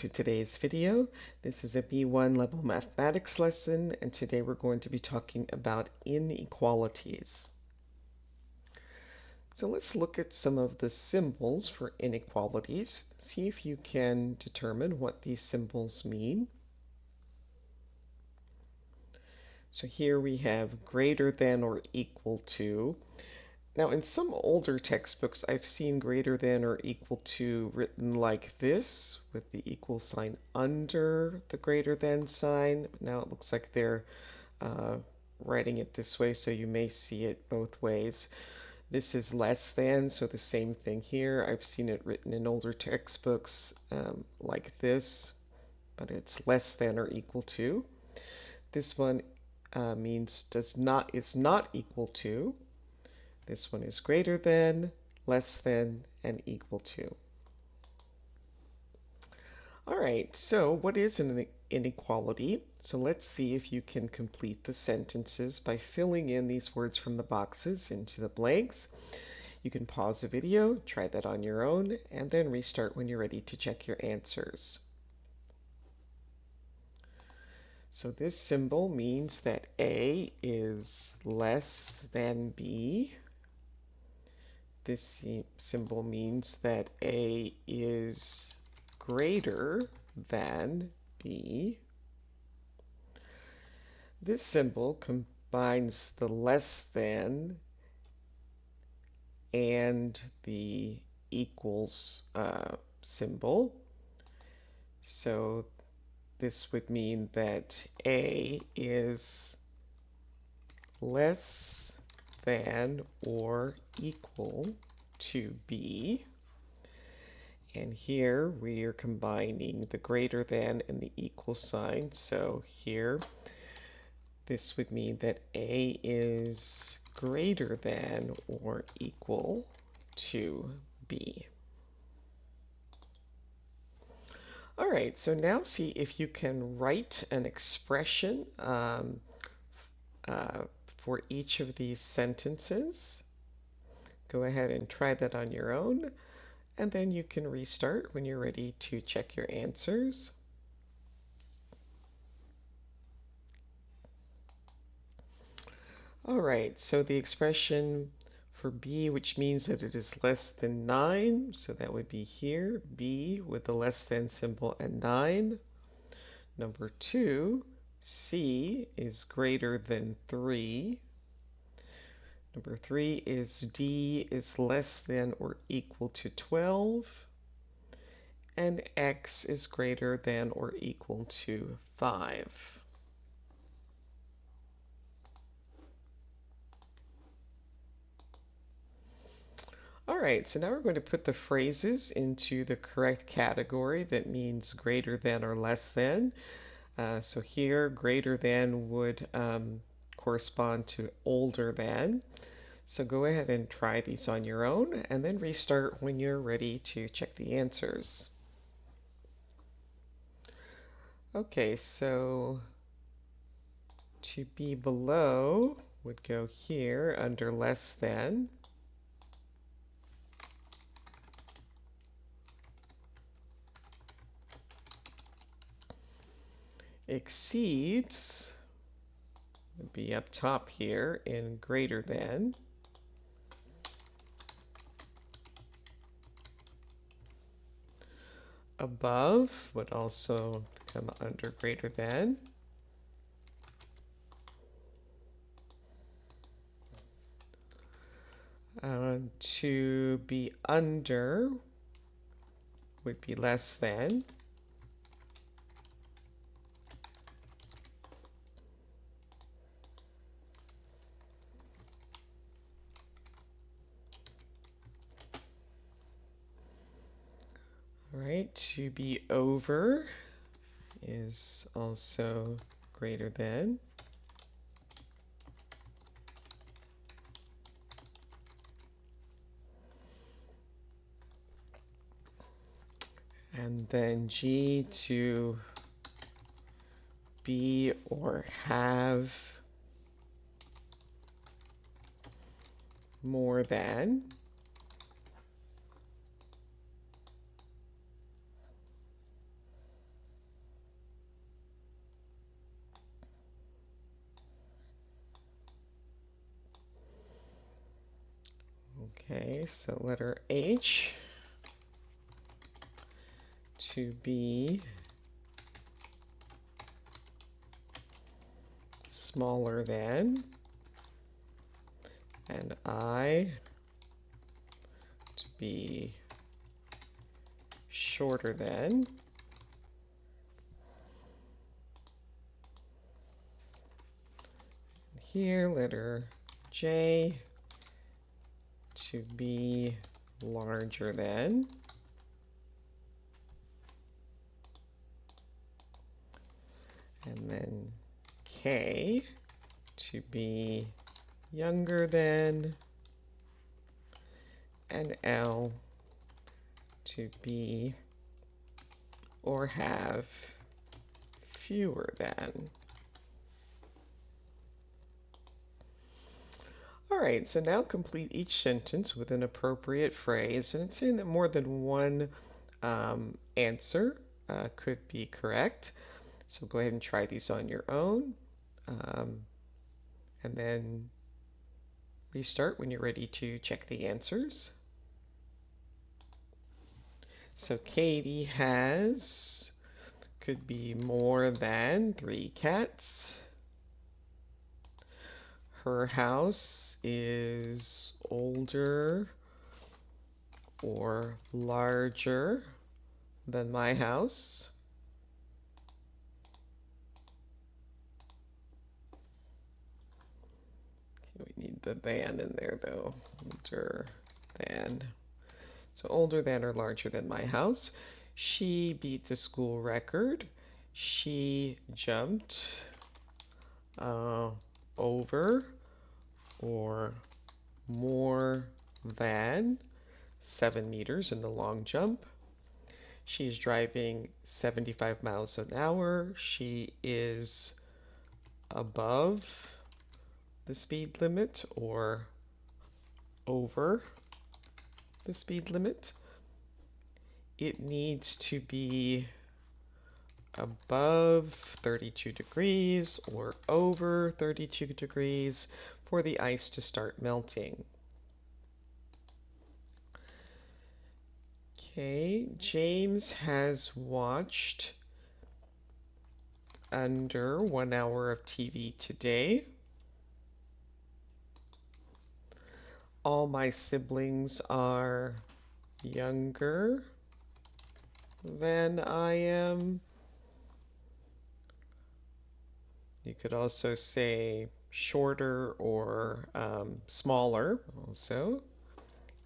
to today's video. This is a B1 level mathematics lesson, and today we're going to be talking about inequalities. So let's look at some of the symbols for inequalities. See if you can determine what these symbols mean. So here we have greater than or equal to. Now, in some older textbooks, I've seen greater than or equal to written like this, with the equal sign under the greater than sign. Now it looks like they're writing it this way, so you may see it both ways. This is less than, so the same thing here. I've seen it written in older textbooks like this, but it's less than or equal to. This one means is not equal to. This one is greater than, less than, and equal to. All right, so what is an inequality? So let's see if you can complete the sentences by filling in these words from the boxes into the blanks. You can pause the video, try that on your own, and then restart when you're ready to check your answers. So this symbol means that A is less than B. This symbol means that A is greater than B. This symbol combines the less than and the equals symbol. So this would mean that A is less than or equal to B. And here we are combining the greater than and the equal sign. So here, this would mean that A is greater than or equal to B. All right, so now see if you can write an expression for each of these sentences. Go ahead and try that on your own, and then you can restart when you're ready to check your answers. All right, so the expression for B, which means that it is less than 9, so that would be here, B with the less than symbol and 9. Number 2, C is greater than 3. Number 3 is D is less than or equal to 12. And X is greater than or equal to 5. All right, so now we're going to put the phrases into the correct category that means greater than or less than. So here, greater than would correspond to older than. So go ahead and try these on your own, and then restart when you're ready to check the answers. Okay, so to be below would go here under less than. Exceeds would be up top here in greater than. Above would also come under greater than. To be under would be less than. All right, to be over is also greater than. And then G to be or have more than. Okay, so letter H to be smaller than, and I to be shorter than. Here, letter J to be larger than. And then K to be younger than, and L to be or have fewer than. All right, so now complete each sentence with an appropriate phrase, and it's saying that more than one answer could be correct. So go ahead and try these on your own, and then restart when you're ready to check the answers. So Katie has, could be more than 3 cats. Her house is older or larger than my house. Okay, we need the than in there though. Older than. So older than or larger than my house. She beat the school record. She jumped over or more than 7 meters in the long jump. She's driving 75 miles an hour. She is above the speed limit or over the speed limit. It needs to be above 32 degrees or over 32 degrees for the ice to start melting. Okay, James has watched under 1 hour of TV today. All my siblings are younger than I am. You could also say shorter or smaller also.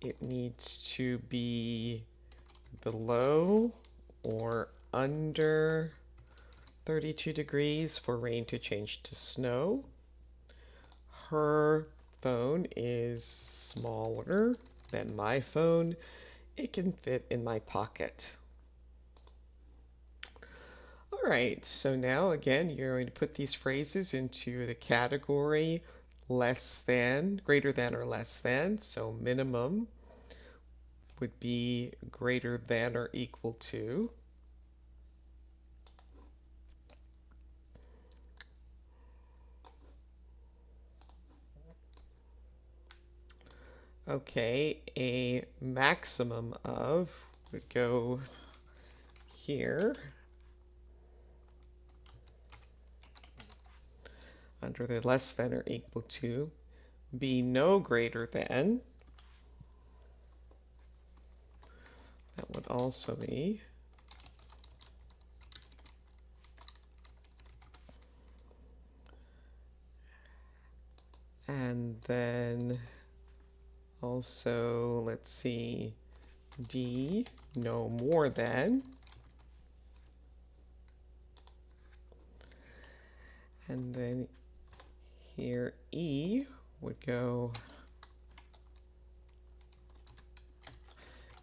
It needs to be below or under 32 degrees for rain to change to snow. Her phone is smaller than my phone. It can fit in my pocket. All right, so now again, you're going to put these phrases into the category less than, greater than or less than. So minimum would be greater than or equal to. Okay, a maximum of would go here under the less than or equal to. Be no greater than. That would also be. And then also, let's see, D, no more than. And then here, E would go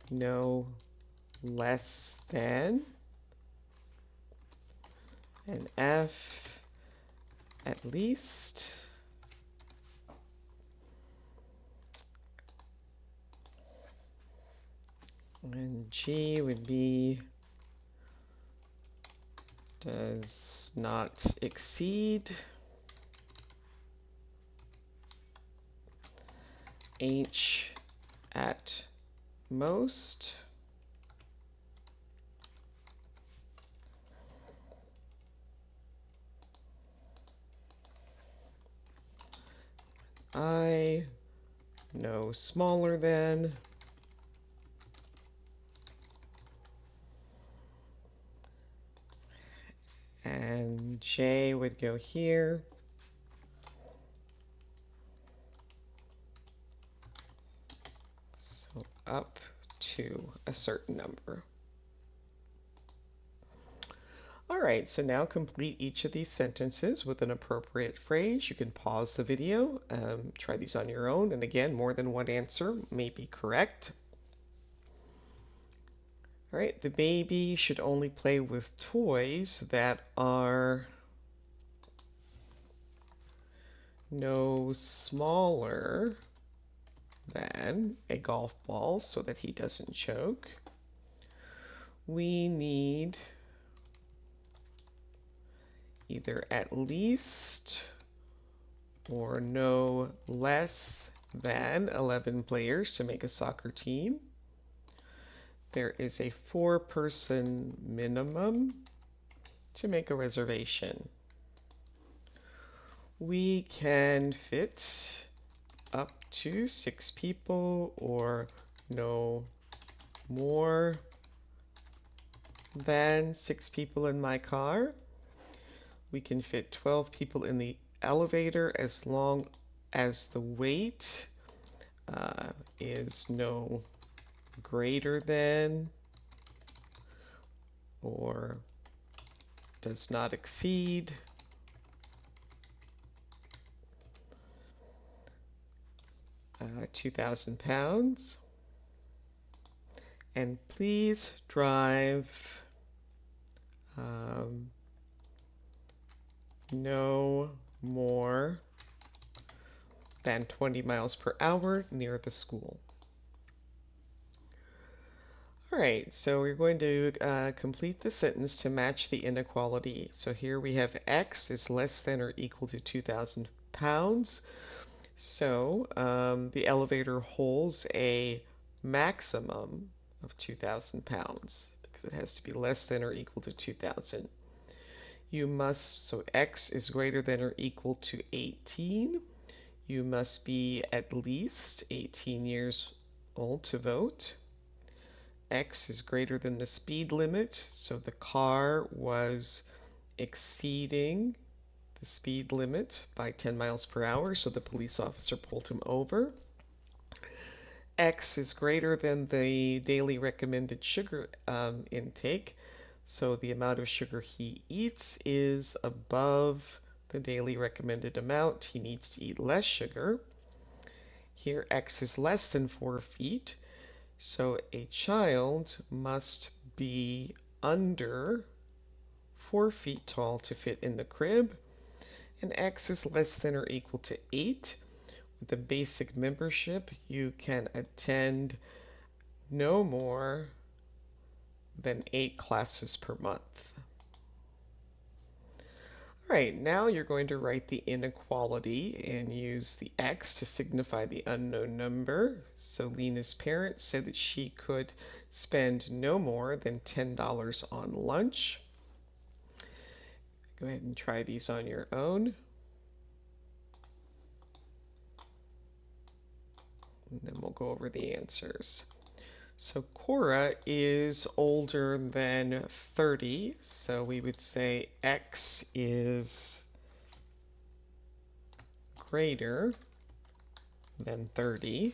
no less than. And F, at least. And G would be does not exceed. H at most. I no smaller than. And J would go here. So up to a certain number. All right, so now complete each of these sentences with an appropriate phrase. You can pause the video, try these on your own, and again, more than one answer may be correct. All right, the baby should only play with toys that are no smaller than a golf ball so that he doesn't choke. We need either at least or no less than 11 players to make a soccer team. There is a 4-person minimum to make a reservation. We can fit up to 6 people or no more than 6 people in my car. We can fit 12 people in the elevator as long as the weight is no greater than or does not exceed 2,000 pounds. And please drive no more than 20 miles per hour near the school. All right, so we're going to complete the sentence to match the inequality. So here we have x is less than or equal to 2,000 pounds. So the elevator holds a maximum of 2,000 pounds because it has to be less than or equal to 2,000. You must, so x is greater than or equal to 18. You must be at least 18 years old to vote. X is greater than the speed limit, so the car was exceeding the speed limit by 10 miles per hour, so the police officer pulled him over. X is greater than the daily recommended sugar intake, so the amount of sugar he eats is above the daily recommended amount. He needs to eat less sugar. Here, X is less than 4 feet, so a child must be under 4 feet tall to fit in the crib. And X is less than or equal to 8. With the basic membership, you can attend no more than 8 classes per month. All right, now you're going to write the inequality and use the X to signify the unknown number. So Lena's parents said that she could spend no more than $10 on lunch. Go ahead and try these on your own. And then we'll go over the answers. So Cora is older than 30, so we would say X is greater than 30.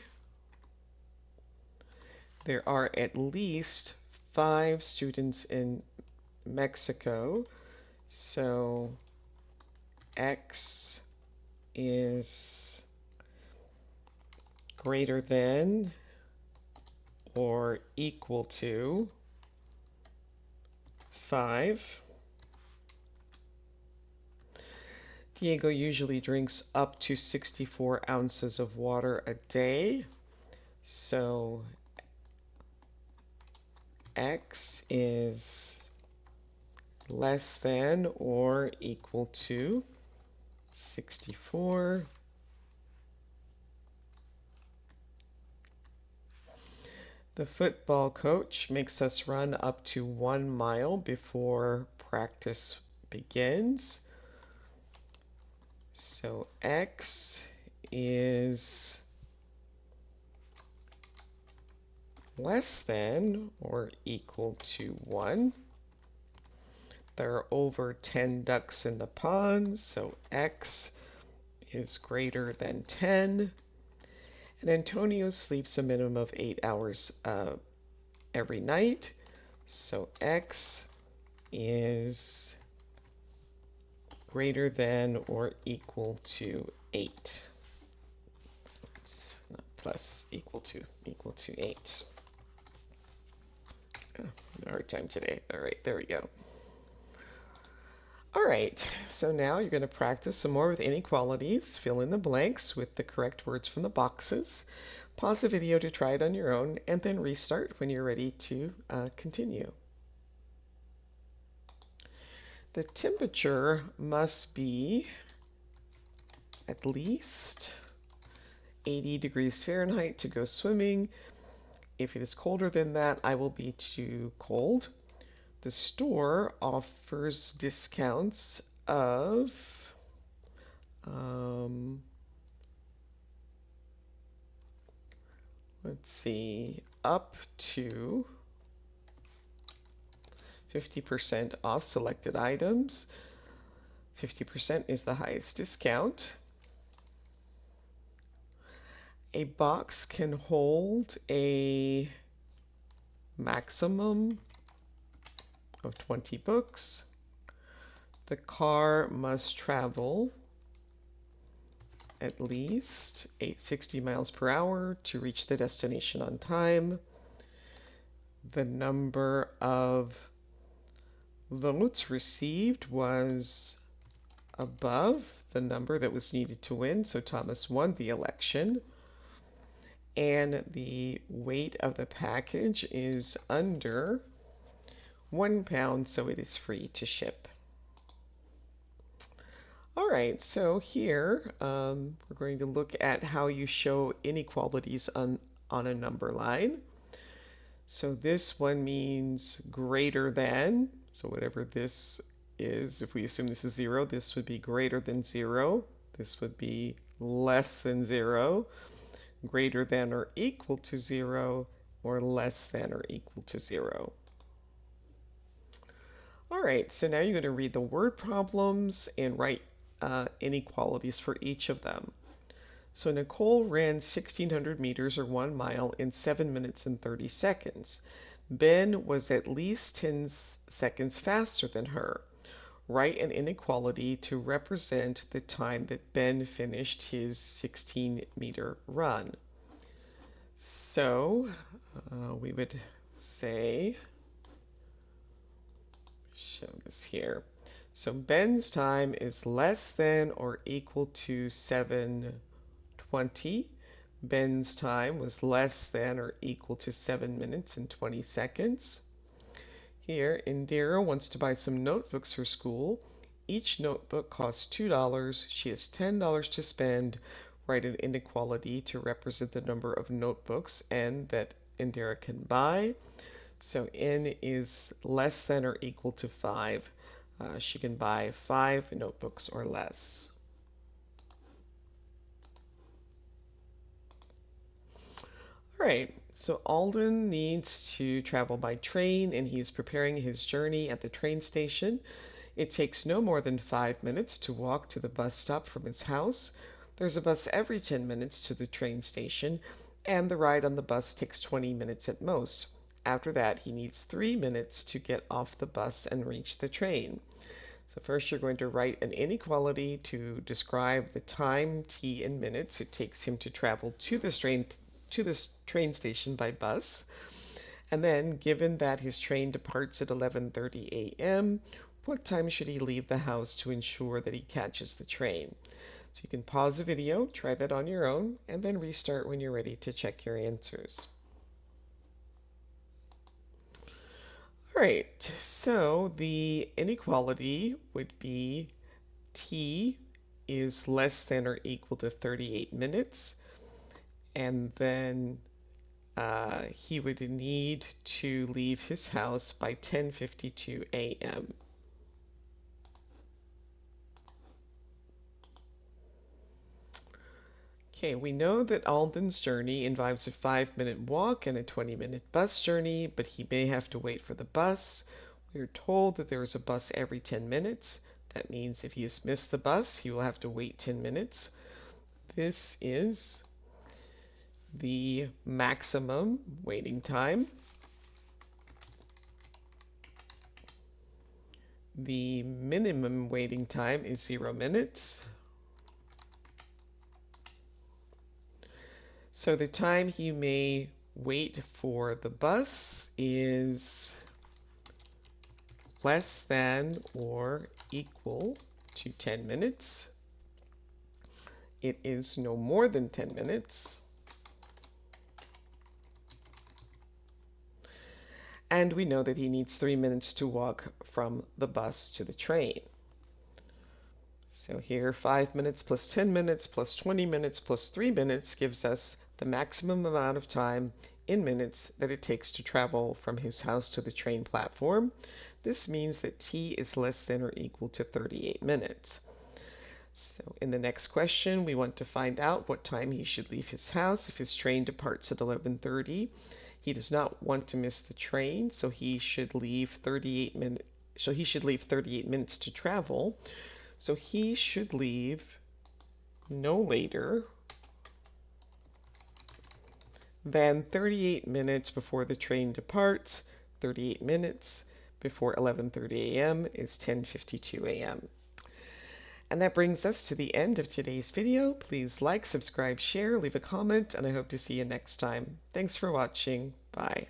There are at least 5 students in Mexico, so X is greater than or equal to 5. Diego usually drinks up to 64 ounces of water a day, so X is less than or equal to 64. The football coach makes us run up to 1 mile before practice begins. So x is less than or equal to 1. There are over 10 ducks in the pond, so x is greater than 10. And Antonio sleeps a minimum of 8 hours every night, so x is greater than or equal to 8. It's not plus equal to 8. Oh, a hard time today. All right, there we go. All right, so now you're going to practice some more with inequalities. Fill in the blanks with the correct words from the boxes. Pause the video to try it on your own, and then restart when you're ready to continue. The temperature must be at least 80 degrees Fahrenheit to go swimming. If it is colder than that, I will be too cold. The store offers discounts of let's see, up to 50% off selected items. 50% is the highest discount. A box can hold a maximum of 20 books. The car must travel at least 860 miles per hour to reach the destination on time. The number of votes received was above the number that was needed to win, so Thomas won the election. And the weight of the package is under 1 pound, so it is free to ship. All right, so here we're going to look at how you show inequalities on a number line. So this one means greater than, so whatever this is, if we assume this is 0, this would be greater than 0. This would be less than 0, greater than or equal to 0, or less than or equal to 0. All right, so now you're going to read the word problems and write inequalities for each of them. So Nicole ran 1,600 meters or 1 mile in 7 minutes and 30 seconds. Ben was at least 10 seconds faster than her. Write an inequality to represent the time that Ben finished his 16-meter run. So we would say, show this here. So Ben's time is less than or equal to 7:20. Ben's time was less than or equal to 7 minutes and 20 seconds. Here, Indira wants to buy some notebooks for school. Each notebook costs $2. She has $10 to spend. Write an inequality to represent the number of notebooks and that Indira can buy. So n is less than or equal to 5. She can buy 5 notebooks or less. All right, so Alden needs to travel by train and he's preparing his journey at the train station. It takes no more than 5 minutes to walk to the bus stop from his house. There's a bus every 10 minutes to the train station, and the ride on the bus takes 20 minutes at most. After that, he needs 3 minutes to get off the bus and reach the train. So first you're going to write an inequality to describe the time, t, in minutes it takes him to travel to this train station by bus. And then, given that his train departs at 11:30 a.m., what time should he leave the house to ensure that he catches the train? So you can pause the video, try that on your own, and then restart when you're ready to check your answers. All right, so the inequality would be t is less than or equal to 38 minutes, and then he would need to leave his house by 10:52 a.m. Okay, we know that Alden's journey involves a 5-minute walk and a 20-minute bus journey, but he may have to wait for the bus. We're told that there is a bus every 10 minutes. That means if he has missed the bus, he will have to wait 10 minutes. This is the maximum waiting time. The minimum waiting time is 0 minutes. So the time he may wait for the bus is less than or equal to 10 minutes. It is no more than 10 minutes. And we know that he needs 3 minutes to walk from the bus to the train. So here, 5 minutes plus 10 minutes plus 20 minutes plus 3 minutes gives us the maximum amount of time in minutes that it takes to travel from his house to the train platform. This means that t is less than or equal to 38 minutes. So in the next question, we want to find out what time he should leave his house. If his train departs at 11:30, he does not want to miss the train, so he should leave 38 minutes to travel. So he should leave no later than 38 minutes before the train departs. 38 minutes before 11:30 a.m. is 10:52 a.m. And that brings us to the end of today's video. Please like, subscribe, share, leave a comment, and I hope to see you next time. Thanks for watching. Bye.